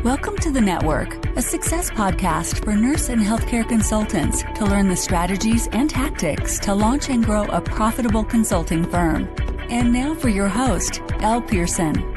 Welcome to The Network, a success podcast for nurse and healthcare consultants to learn the strategies and tactics to launch and grow a profitable consulting firm. And now for your host, Elle Pearson.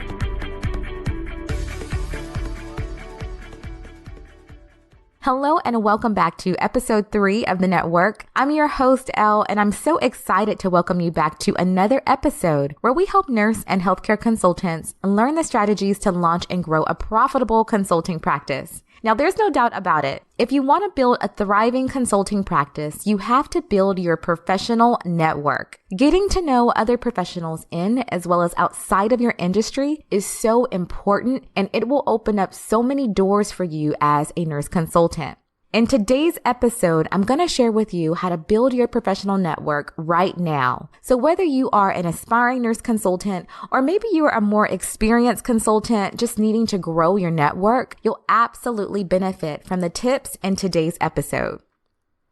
Hello and welcome back to episode 3 of The Network. I'm your host, Elle, and I'm so excited to welcome you back to another episode where we help nurse and healthcare consultants learn the strategies to launch and grow a profitable consulting practice. Now, there's no doubt about it. If you want to build a thriving consulting practice, you have to build your professional network. Getting to know other professionals in as well as outside of your industry is so important, and it will open up so many doors for you as a nurse consultant. In today's episode, I'm going to share with you how to build your professional network right now. So whether you are an aspiring nurse consultant or maybe you are a more experienced consultant just needing to grow your network, you'll absolutely benefit from the tips in today's episode.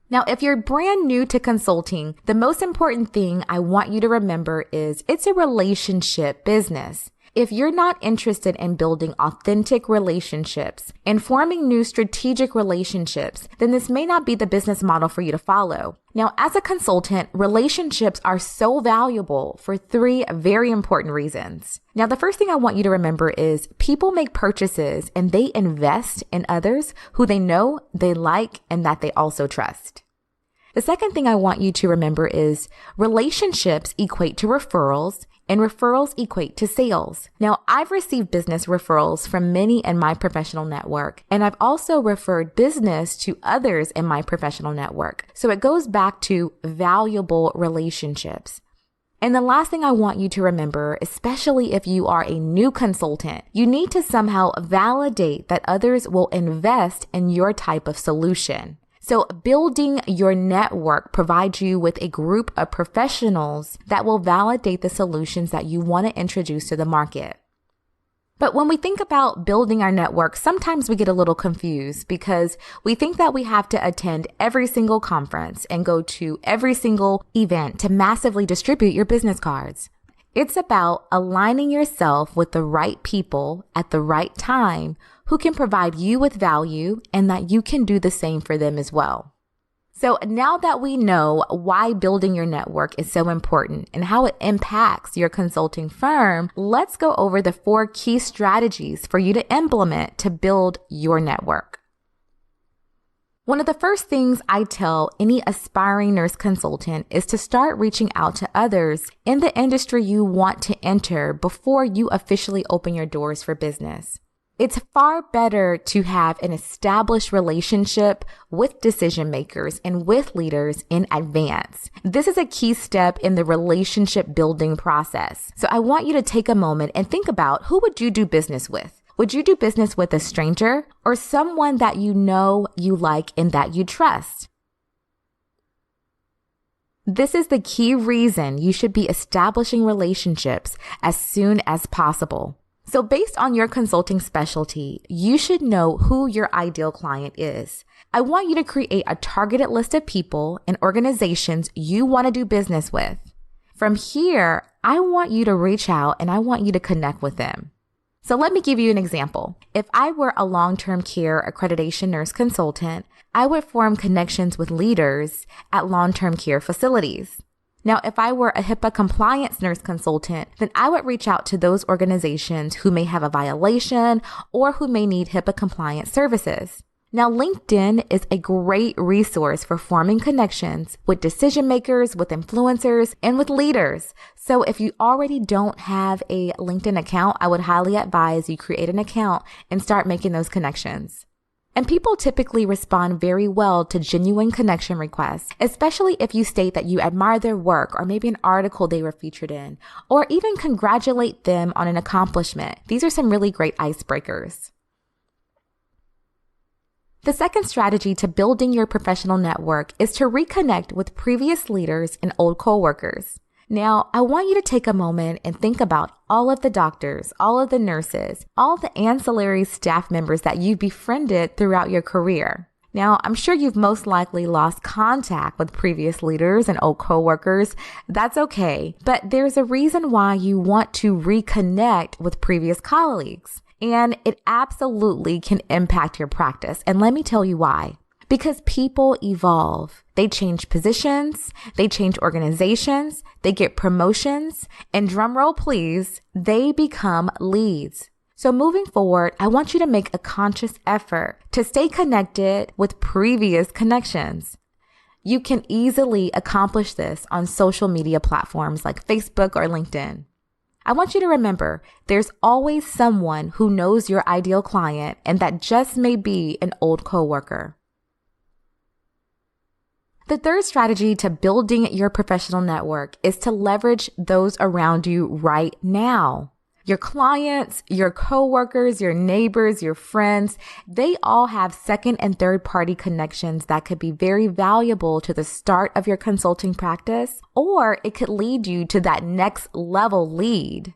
Now, if you're brand new to consulting, the most important thing I want you to remember is it's a relationship business. If you're not interested in building authentic relationships and forming new strategic relationships, then this may not be the business model for you to follow. Now, as a consultant, relationships are so valuable for 3 very important reasons. Now, the first thing I want you to remember is people make purchases and they invest in others who they know, they like, and that they also trust. The second thing I want you to remember is relationships equate to referrals, and referrals equate to sales. Now, I've received business referrals from many in my professional network, and I've also referred business to others in my professional network. So it goes back to valuable relationships. And the last thing I want you to remember, especially if you are a new consultant, you need to somehow validate that others will invest in your type of solution. So building your network provides you with a group of professionals that will validate the solutions that you want to introduce to the market. But when we think about building our network, sometimes we get a little confused because we think that we have to attend every single conference and go to every single event to massively distribute your business cards. It's about aligning yourself with the right people at the right time who can provide you with value and that you can do the same for them as well. So now that we know why building your network is so important and how it impacts your consulting firm, let's go over the 4 key strategies for you to implement to build your network. One of the first things I tell any aspiring nurse consultant is to start reaching out to others in the industry you want to enter before you officially open your doors for business. It's far better to have an established relationship with decision makers and with leaders in advance. This is a key step in the relationship building process. So I want you to take a moment and think about, who would you do business with? Would you do business with a stranger or someone that you know, you like, and that you trust? This is the key reason you should be establishing relationships as soon as possible. So based on your consulting specialty, you should know who your ideal client is. I want you to create a targeted list of people and organizations you want to do business with. From here, I want you to reach out and I want you to connect with them. So let me give you an example. If I were a long-term care accreditation nurse consultant, I would form connections with leaders at long-term care facilities. Now, if I were a HIPAA compliance nurse consultant, then I would reach out to those organizations who may have a violation or who may need HIPAA compliance services. Now, LinkedIn is a great resource for forming connections with decision makers, with influencers, and with leaders. So if you already don't have a LinkedIn account, I would highly advise you create an account and start making those connections. And people typically respond very well to genuine connection requests, especially if you state that you admire their work or maybe an article they were featured in, or even congratulate them on an accomplishment. These are some really great icebreakers. The second strategy to building your professional network is to reconnect with previous leaders and old coworkers. Now, I want you to take a moment and think about all of the doctors, all of the nurses, all the ancillary staff members that you've befriended throughout your career. Now, I'm sure you've most likely lost contact with previous leaders and old coworkers. That's okay, but there's a reason why you want to reconnect with previous colleagues. And it absolutely can impact your practice. And let me tell you why. Because people evolve. They change positions, they change organizations, they get promotions, and drum roll please, they become leads. So moving forward, I want you to make a conscious effort to stay connected with previous connections. You can easily accomplish this on social media platforms like Facebook or LinkedIn. I want you to remember, there's always someone who knows your ideal client, and that just may be an old coworker. The third strategy to building your professional network is to leverage those around you right now. Your clients, your coworkers, your neighbors, your friends, they all have second and third party connections that could be very valuable to the start of your consulting practice, or it could lead you to that next level lead.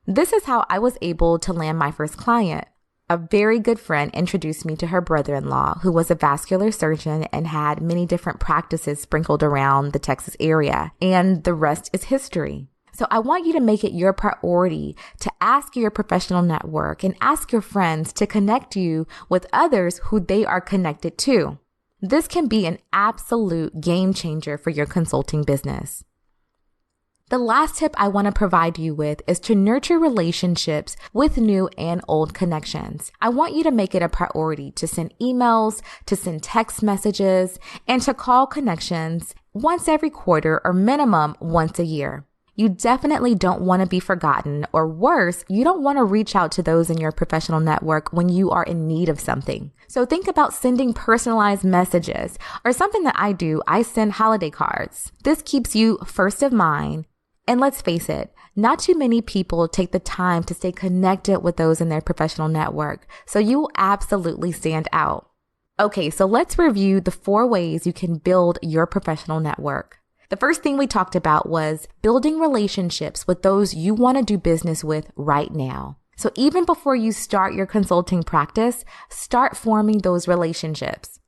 This is how I was able to land my first client. A very good friend introduced me to her brother-in-law, who was a vascular surgeon and had many different practices sprinkled around the Texas area, and the rest is history. So I want you to make it your priority to ask your professional network and ask your friends to connect you with others who they are connected to. This can be an absolute game changer for your consulting business. The last tip I want to provide you with is to nurture relationships with new and old connections. I want you to make it a priority to send emails, to send text messages, and to call connections once every quarter or minimum once a year. You definitely don't want to be forgotten, or worse, you don't want to reach out to those in your professional network when you are in need of something. So think about sending personalized messages, or something that I do, I send holiday cards. This keeps you first of mind. And let's face it, not too many people take the time to stay connected with those in their professional network, so you will absolutely stand out. Okay, so let's review the 4 ways you can build your professional network. The first thing we talked about was building relationships with those you want to do business with right now. So even before you start your consulting practice, start forming those relationships.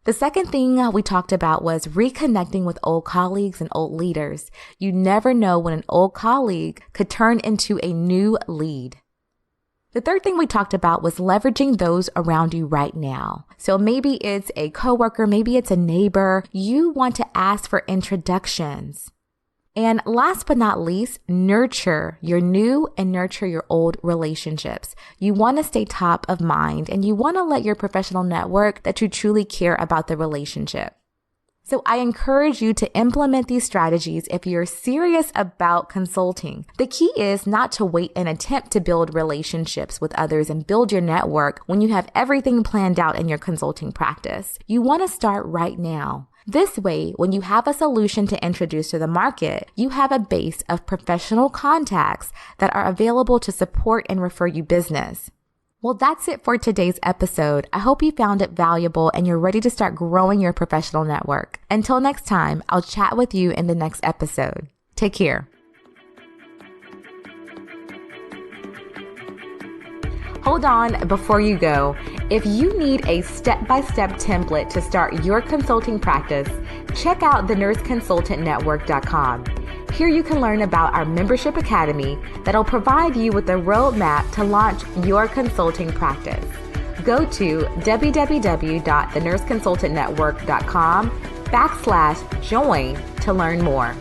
The second thing we talked about was reconnecting with old colleagues and old leaders. You never know when an old colleague could turn into a new lead. The third thing we talked about was leveraging those around you right now. So maybe it's a coworker, maybe it's a neighbor. You want to ask for introductions. And last but not least, nurture your new and nurture your old relationships. You want to stay top of mind, and you want to let your professional network that you truly care about the relationship. So I encourage you to implement these strategies if you're serious about consulting. The key is not to wait and attempt to build relationships with others and build your network when you have everything planned out in your consulting practice. You want to start right now. This way, when you have a solution to introduce to the market, you have a base of professional contacts that are available to support and refer you business. Well, that's it for today's episode. I hope you found it valuable and you're ready to start growing your professional network. Until next time, I'll chat with you in the next episode. Take care. Hold on before you go. If you need a step-by-step template to start your consulting practice, check out thenurseconsultantnetwork.com. Here you can learn about our membership academy that'll provide you with a roadmap to launch your consulting practice. Go to www.thenurseconsultantnetwork.com/join to learn more.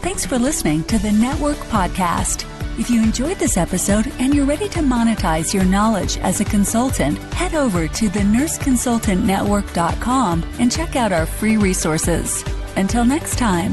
Thanks for listening to the Network Podcast. If you enjoyed this episode and you're ready to monetize your knowledge as a consultant, head over to thenurseconsultantnetwork.com and check out our free resources. Until next time.